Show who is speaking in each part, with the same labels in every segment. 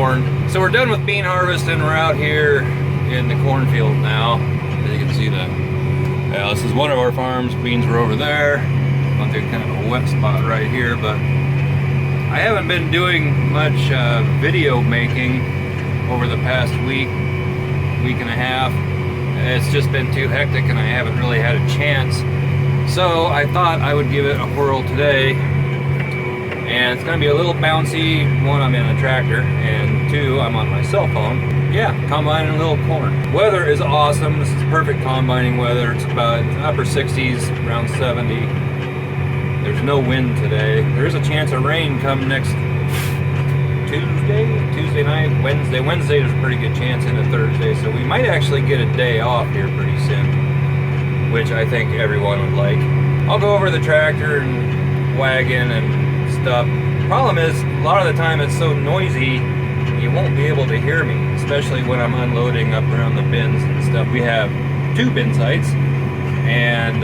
Speaker 1: corn. So we're done with bean harvest and we're out here in the cornfield now. As you can see that. Yeah, this is one of our farms. Beans were over there. On the kind of a wet spot right here, but I haven't been doing much video making over the past week and a half. It's just been too hectic and I haven't really had a chance. So I thought I would give it a whirl today. And it's going to be a little bouncy. One, I'm in a tractor, and two, I'm on my cell phone. Yeah, combining a little corn. Weather is awesome. This is perfect combining weather. It's about upper 60s, around 70. There's no wind today. There is a chance of rain come next Tuesday night, Wednesday. Wednesday there's a pretty good chance into Thursday, so we might actually get a day off here pretty soon, which I think everyone would like. I'll go over the tractor and wagon and stuff. Problem is, a lot of the time it's so noisy, you won't be able to hear me, especially when I'm unloading up around the bins and stuff. We have 2 bin sites, and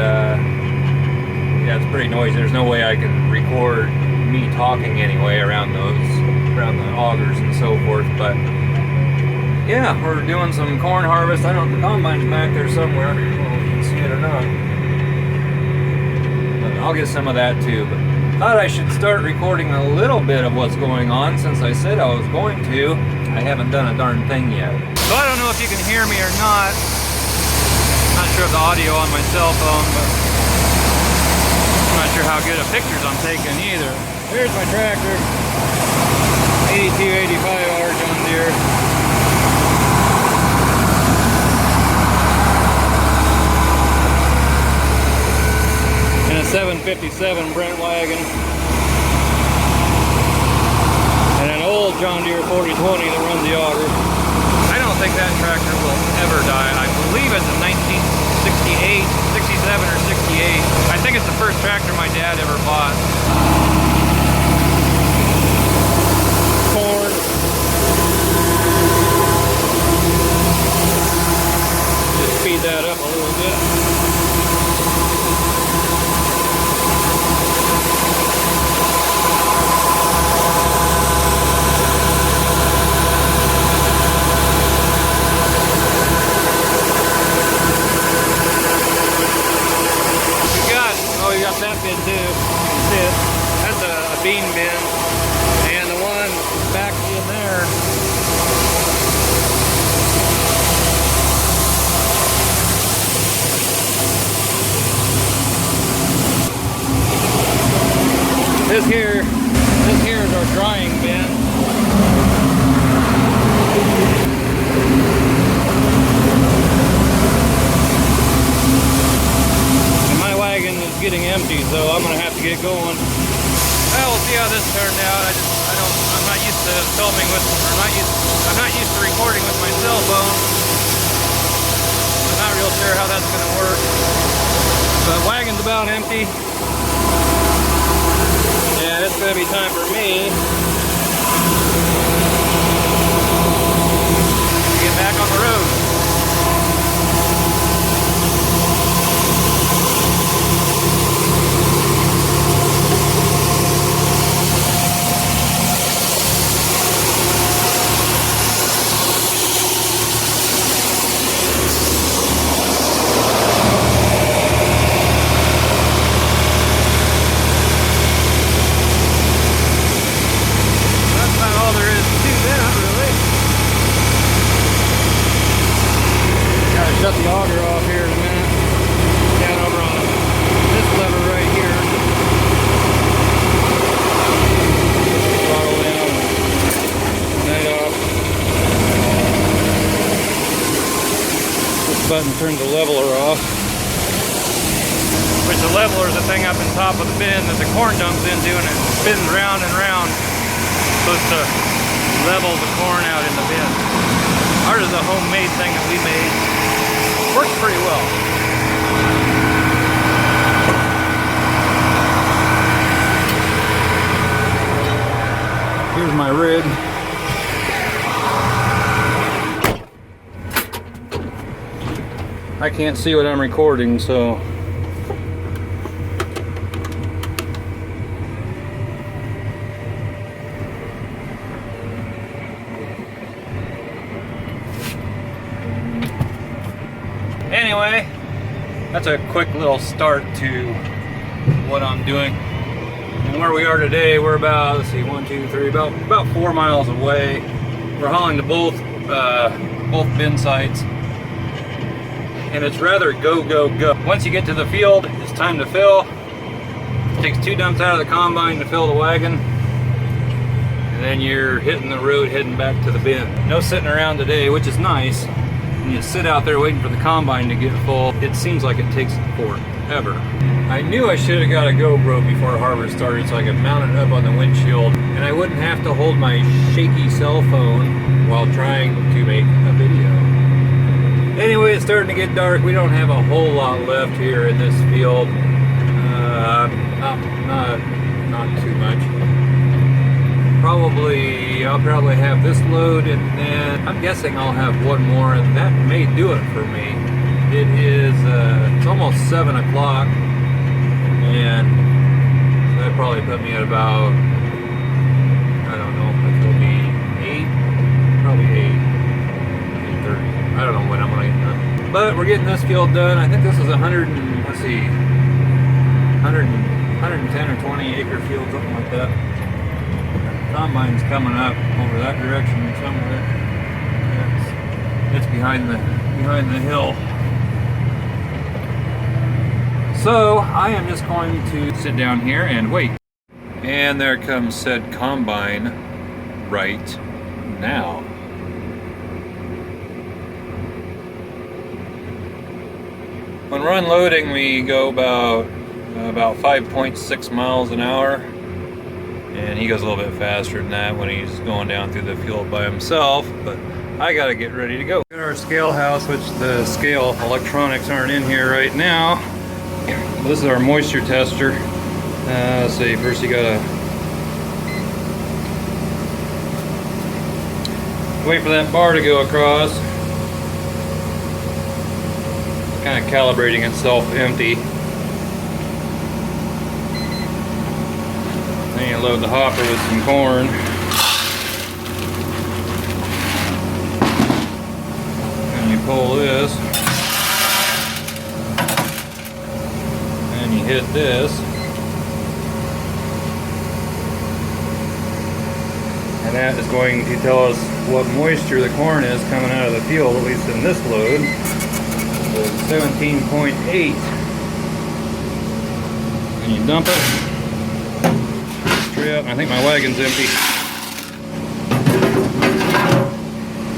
Speaker 1: yeah, it's pretty noisy. There's no way I can record me talking anyway around the augers and so forth. But yeah, we're doing some corn harvest. I don't know, the combine's back there somewhere. I don't know if you can see it or not. But I'll get some of that too. But thought I should start recording a little bit of what's going on since I said I was going to. I haven't done a darn thing yet. So I don't know if you can hear me or not. I'm not sure of the audio on my cell phone, but I'm not sure how good of pictures I'm taking either. Here's my tractor. 8285R John Deere. And a 757 Brent wagon. And an old John Deere 4020 that runs the auger. I don't think that tractor will ever die. I believe it's a 1968, 67 or 68. I think it's the first tractor my dad ever bought. Corn. Just speed that up a little bit. We got that bin too. You can see it. That's a bean bin. And the one back in there, this here is our drying bin. Getting empty, so I'm gonna have to get going. Well, we'll see how this turned out. I'm not used to filming with, I'm not used to recording with my cell phone. I'm not real sure how that's gonna work. But wagon's about empty, and it's gonna be time for me to get back on the road. Shut the auger off here in a minute. Down over on this lever right here. Throttle down. That off. This button turns the leveler off. Which the leveler is the thing up in top of the bin that the corn dumps into, and it spins round and round. Supposed to level the corn out in the bin. Ours is a homemade thing that we made. Works pretty well. Here's my rig. I can't see what I'm recording, so that's a quick little start to what I'm doing. And where we are today, we're about, let's see, 1, 2, 3, about 4 miles away. We're hauling to both bin sites, and it's rather go, go, go. Once you get to the field, it's time to fill. It takes 2 dumps out of the combine to fill the wagon, and then you're hitting the road, heading back to the bin. No sitting around today, which is nice. When you sit out there waiting for the combine to get full, it seems like it takes forever. I knew I should have got a GoPro before harvest started so I could mount it up on the windshield, and I wouldn't have to hold my shaky cell phone while trying to make a video. Anyway, it's starting to get dark. We don't have a whole lot left here in this field. Not too much. I'll probably have this load, and then I'm guessing I'll have one more, and that may do it for me. It is, it's almost 7 o'clock, and that probably put me at about, I don't know, it'll be 8, probably 8:30. I don't know when I'm gonna get done. But we're getting this field done. I think this is 110 or 20 acre field, something like that. Combine's coming up over that direction somewhere. It's behind the hill. So I am just going to sit down here and wait. And there comes said combine right now. When we're unloading, we go about 5.6 miles an hour. And he goes a little bit faster than that when he's going down through the field by himself, but I gotta get ready to go. Got our scale house, which the scale electronics aren't in here right now. This is our moisture tester. Let's see, first you gotta wait for that bar to go across. It's kind of calibrating itself empty. Then you load the hopper with some corn. And you pull this. And you hit this. And that is going to tell us what moisture the corn is coming out of the field, at least in this load. So 17.8. And you dump it. I think my wagon's empty.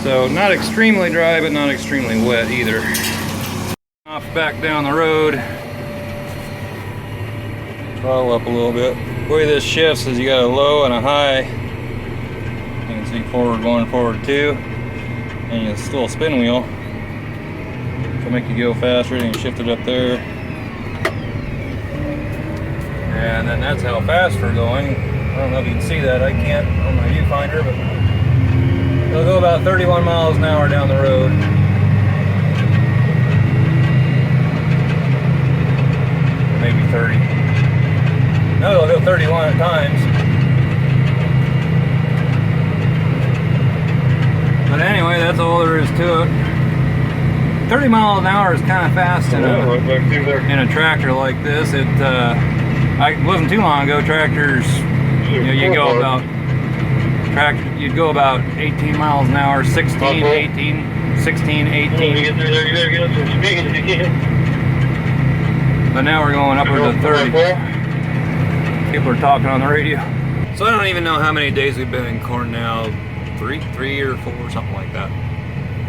Speaker 1: So not extremely dry, but not extremely wet either. Off back down the road. Throttle up a little bit. The way this shifts is you got a low and a high. You can see forward 1, forward 2. And it's still a spin wheel. To make you go faster, and you shift it up there. And then that's how fast we're going. I don't know if you can see that. I can't on my viewfinder, but it'll go about 31 miles an hour down the road. Maybe 30. No, it'll go 31 at times. But anyway, that's all there is to it. 30 miles an hour is kind of fast in a tractor like this. It wasn't too long ago, tractors, you'd go about 18 miles an hour, 16, 18, 16, 18. But now we're going upwards of 30. People are talking on the radio. So I don't even know how many days we've been in corn now, 3 or 4, something like that.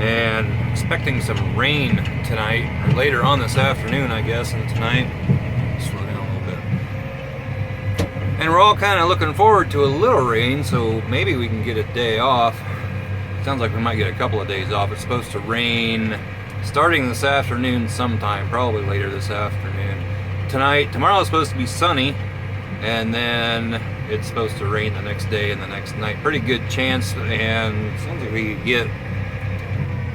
Speaker 1: And expecting some rain tonight, or later on this afternoon, I guess, and tonight. Slow down a little bit. And we're all kind of looking forward to a little rain, so maybe we can get a day off. Sounds like we might get a couple of days off. It's supposed to rain starting this afternoon sometime, probably later this afternoon. Tomorrow's supposed to be sunny, and then it's supposed to rain the next day and the next night. Pretty good chance, and sounds like we could get,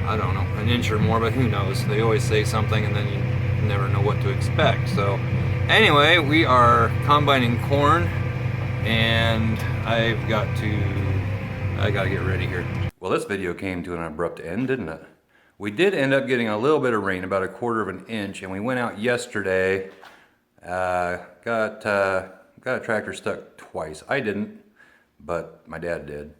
Speaker 1: I don't know, an inch or more, but who knows? They always say something and then you never know what to expect. So anyway, we are combining corn, and I got to get ready here. Well, this video came to an abrupt end, didn't it? We did end up getting a little bit of rain, about 1/4 of an inch, and we went out yesterday. Got a tractor stuck twice. I didn't, but my dad did.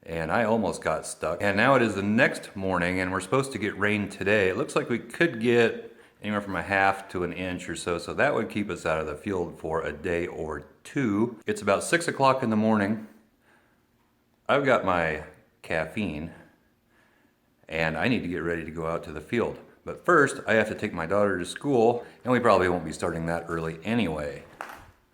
Speaker 1: And I almost got stuck. And now it is the next morning, and we're supposed to get rain today. It looks like we could get anywhere from 1/2 to 1 inch or so, so that would keep us out of the field for a day or two. It's about 6 o'clock in the morning. I've got my caffeine, and I need to get ready to go out to the field. But first, I have to take my daughter to school, and we probably won't be starting that early anyway.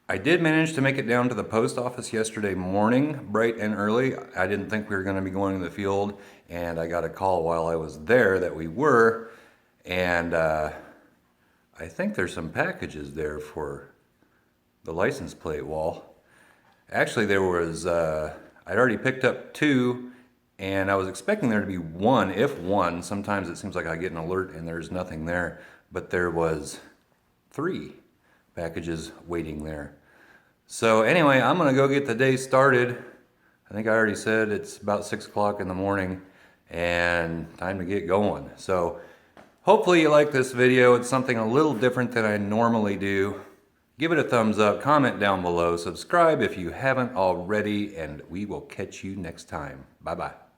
Speaker 1: I did manage to make it down to the post office yesterday morning, bright and early. I didn't think we were going to be going to the field, and I got a call while I was there that we were, and I think there's some packages there for the license plate wall. Actually, there was, I'd already picked up 2, and I was expecting there to be 1, if 1. Sometimes it seems like I get an alert and there's nothing there, but there was 3 packages waiting there. So anyway, I'm gonna go get the day started. I think I already said it's about 6 o'clock in the morning and time to get going. So hopefully you like this video. It's something a little different than I normally do. Give it a thumbs up, comment down below, subscribe if you haven't already, and we will catch you next time. Bye-bye.